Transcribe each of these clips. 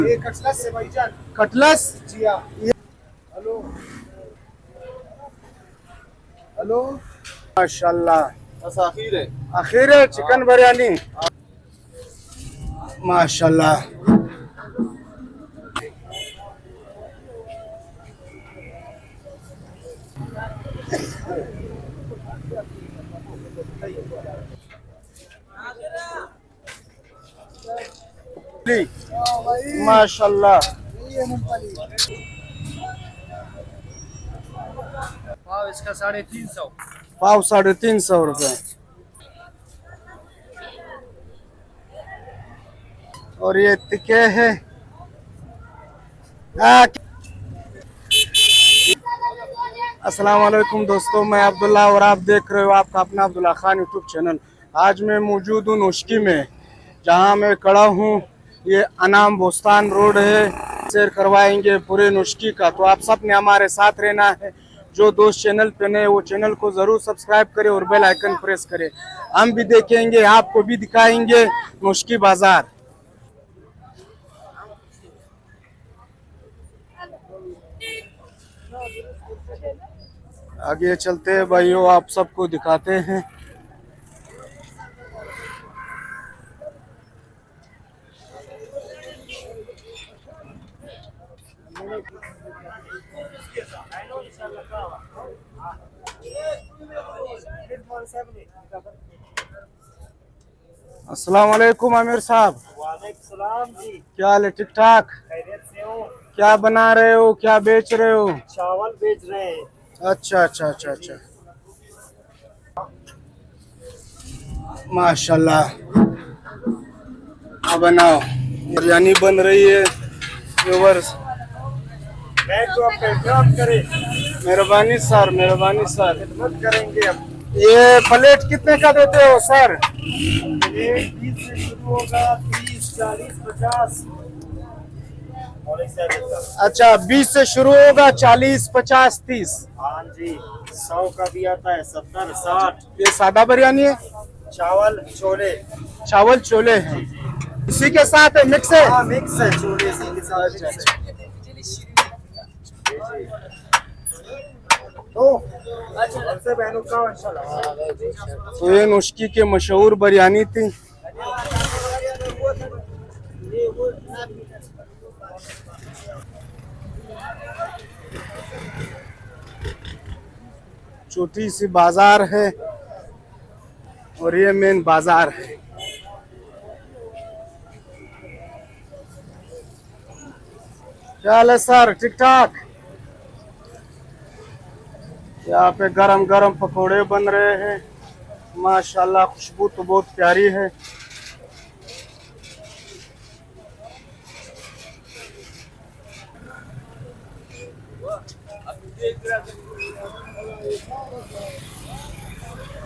ये कटलस है भाईजान। कटलस। जी हाँ। Hello hello. माशाल्लाह। बस आखिर है। आखिर है चिकन बिरयानी। माशाल्लाह। माशाल्लाह। पाव इसका 350। पाव 350 रुपये। और ये टिके है। अस्सलाम वालेकुम दोस्तों, मैं अब्दुल्ला और आप देख रहे हो आपका अपना अब्दुल्ला खान यूट्यूब चैनल। आज मैं मौजूद हूँ नोशकी में, जहाँ मैं खड़ा हूँ। ये अनाम बोस्तान रोड है। शेयर करवाएंगे पूरे नोशकी का, तो आप सब ने हमारे साथ रहना है। जो दोस्त चैनल पे नए वो चैनल को जरूर सब्सक्राइब करें और बेल आइकन प्रेस करें। हम भी देखेंगे, आपको भी दिखाएंगे नोशकी बाजार। आगे चलते हैं भाइयों, आप सबको दिखाते हैं। अस्सलाम वालेकुम आमिर साहब। वालेकुम सलाम जी। क्या हाल है? ठीक ठाक। खैरियत से हो? क्या बना रहे हो, क्या बेच रहे हो? चावल बेच रहे हैं। अच्छा अच्छा अच्छा अच्छा। माशाल्लाह। हाँ बनाओ, बिरयानी बन रही है व्यूअर्स। मैं तो आपका एहतराम करे। मेहरबानी सर, मेहरबानी सर। खिदमत करेंगे अब। ये प्लेट कितने का देते हो सर? ये 20 से शुरू होगा, 30, 40, 50 और ऐसा रहता है। अच्छा, 20 से शुरू होगा, 40, 50, 30। हाँ जी। 100 का भी आता है, 70, 60। ये सादा बिरयानी है। चावल छोले। चावल छोले हैं, इसी के साथ है, मिक्स है। हाँ मिक्स है, छोले इसी के साथ अच्छा मिक्स अच्छा। है। तो सबसे बहनों का इंशाल्लाह। तो ये नोशकी के मशहूर बिरयानी थी। छोटी सी बाजार है और ये मेन बाजार है। क्या हाल है सर? ठीक ठाक। यहाँ पे गरम गरम पकोड़े बन रहे हैं। माशाल्लाह, खुशबू तो बहुत प्यारी है।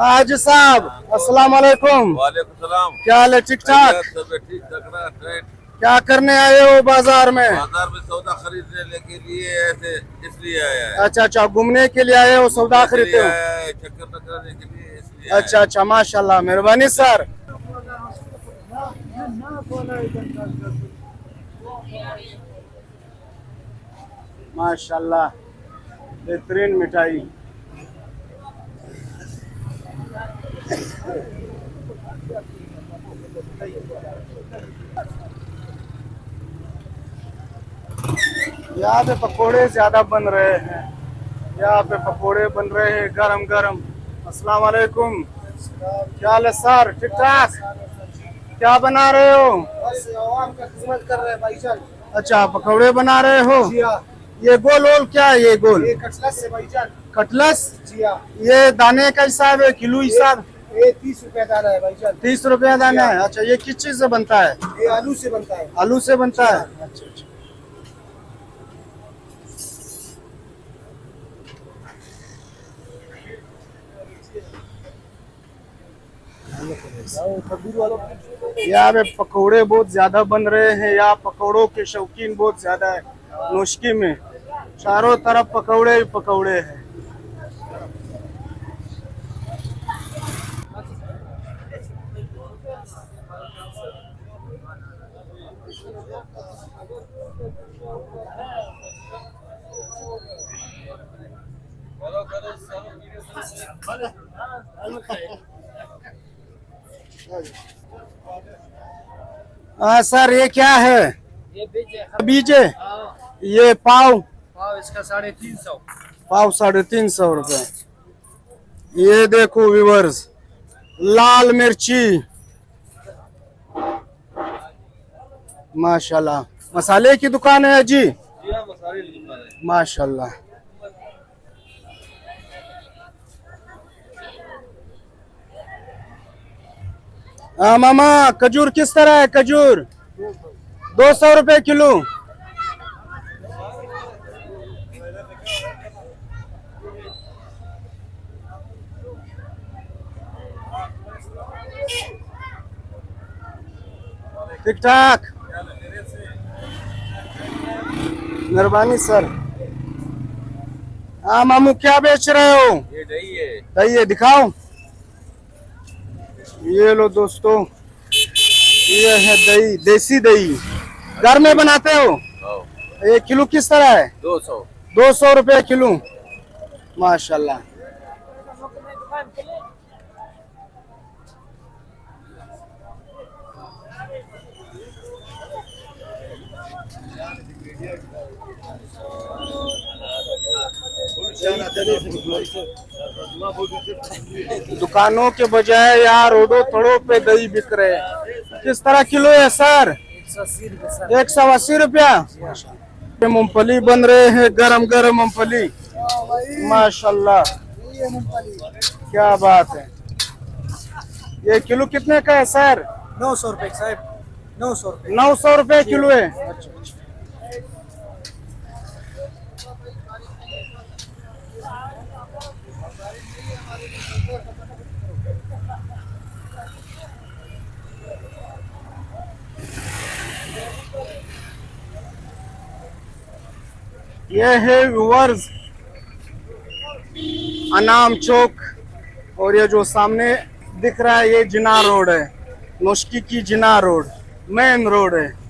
आज साहब अस्सलाम वालेकुम। वालेकुम सलाम। क्या हाल है? ठीक ठाक। ठीक लग रहा है। क्या करने आए हो बाजार में? बाजार में सौदा खरीदने के लिए ऐसे इसलिए आया है। अच्छा अच्छा, घूमने के लिए आए हो, सौदा खरीदते हो? चक्कर लगाने के लिए इसलिए अच्छा अच्छा, माशाल्लाह, मेहरबानी सर। माशाल्लाह, बेहतरीन मिठाई। यहाँ पे पकोड़े ज्यादा बन रहे हैं। यहाँ पे पकोड़े बन रहे हैं गरम गरम। अस्सलाम वालेकुम। क्या हाल है सर? ठीक ठाक। क्या बना रहे हो? बस आवाम का खिदमत कर रहे हैं भाईजान। अच्छा, पकोड़े बना रहे हो। जी हाँ। ये गोल ओल क्या है? ये गोल ये कटलस है भाईजान। कटलस। जी हाँ। ये दाने का हिसाब है, किलो हिसाब? ये 30 रुपया दाना है भाईजान। 30 रुपया दाना है। अच्छा, ये किस चीज से बनता है? ये आलू से बनता है। आलू से बनता है। अच्छा अच्छा। यहाँ पे पकोड़े बहुत ज्यादा बन रहे हैं। यहाँ पकोड़ों के शौकीन बहुत ज्यादा है नोशकी में। चारों तरफ पकोड़े ही पकोड़े हैं। हाँ सर, ये क्या है? ये बीज है। बीज है? हाँ, ये पाव? पाव इसका 350। पाव 350 रुपए। ये देखो व्यूवर्स, लाल मिर्ची माशाल्लाह। मसाले की दुकान है जी? जी हाँ, मसाले की दुकान है। माशाल्लाह। हाँ मामा, खजूर किस तरह है? खजूर 200 रुपए किलो। ठीक ठाक, मेहरबानी सर। हाँ मामू, क्या बेच रहे हो? ये दही है। दही है, दिखाओ। ये लो दोस्तों, ये है दही, देसी दही। घर में बनाते हो? ये किलो किस तरह है? 200। 200 रुपए किलो। माशाल्लाह। दुकानों के बजाय यहाँ रोडों थड़ों पे दही बिक रहे हैं। किस तरह किलो है सर? 180 रुपया। मूंगफली बन रहे हैं, गरम गरम मूंगफली। माशाल्लाह, क्या बात है। ये किलो कितने का है सर? 900 रुपए साहब, 900 रुपए। 900 रुपए किलो है। ये है व्यूअर्स अनाम चौक, और ये जो सामने दिख रहा है ये जिना रोड है। नोशकी की जिना रोड मेन रोड है।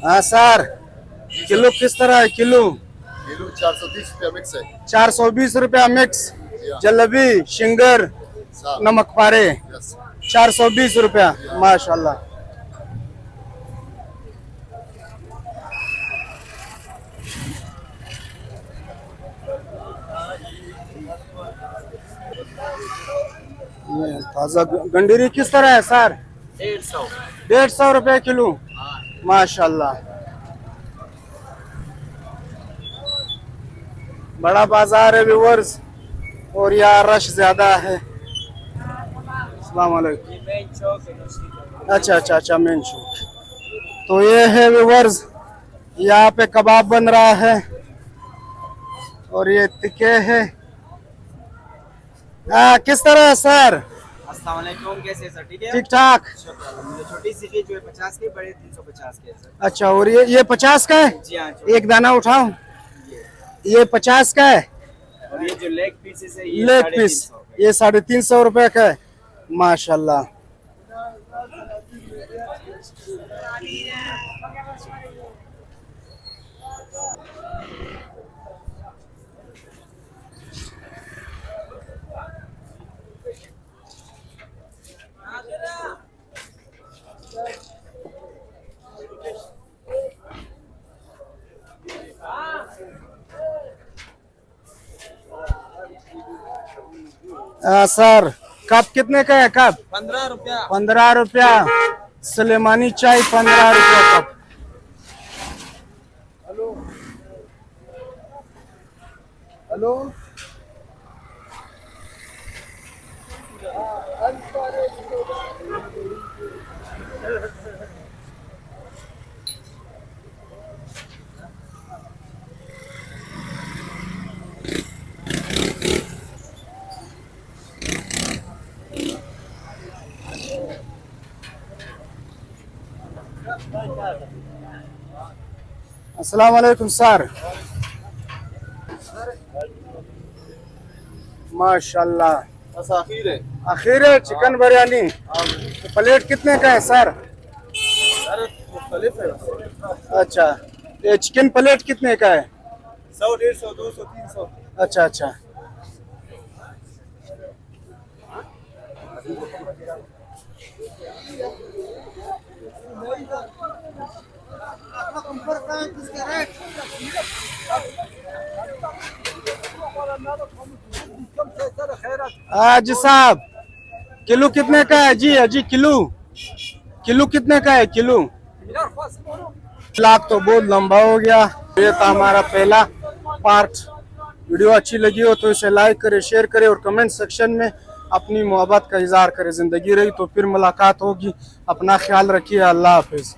हाँ सर, किलो किस तरह है? किलो 430 रुपया मिक्स है। 420 रुपया मिक्स। जलेबी, शिंगर, नमक पारे 420 रुपया। माशाल्लाह। ताजा गंडीरी किस तरह है सर? 150। 150 रुपए किलो। माशाल्लाह। बड़ा बाजार है व्यूअर्स, और यहाँ रश ज्यादा है। अस्सलाम वालेकुम। ये मेन चौक है उसकी। अच्छा, मेन चौक। तो ये है व्यूअर्स, यहाँ पे कबाब बन रहा है, और ये टिक्के है। किस तरह है सर? अस्सलाम वालेकुम, कैसे हैं सर? ठीक है, ठीक ठाक। मुझे छोटी सी चीज जो है 50 की, बड़े 350 के हैं सर। अच्छा, और ये 50 का है? जी हाँ। एक दाना उठाओ। ये 50 का है। और ये जो लेग पीसेस है ये लेग पीस 350 ये 350 रुपए का है। माशाल्लाह। सर, कप कितने का है? कप 15 रुपया। 15 रुपया। सुलेमानी चाय 15 रुपया कप। हेलो, अस्सलाम वालेकुम सर। माशाल्लाह, बस आखिर है आखिर है चिकन बिरयानी। तो प्लेट कितने का है सर? अरे मुख्तलिफ है अच्छा, ये चिकन प्लेट कितने का है? 100, 150, 200, 300। अच्छा अच्छा। जी साहब, किलो कितने का है जी? अजी किलो किलो कितने का है किलो? लाख तो बहुत लंबा हो गया। ये था हमारा पहला पार्ट। वीडियो अच्छी लगी हो तो इसे लाइक करें, शेयर करें और कमेंट सेक्शन में अपनी मोहब्बत का इजहार करें। जिंदगी रही तो फिर मुलाकात होगी। अपना ख्याल रखिए। अल्लाह हाफिज।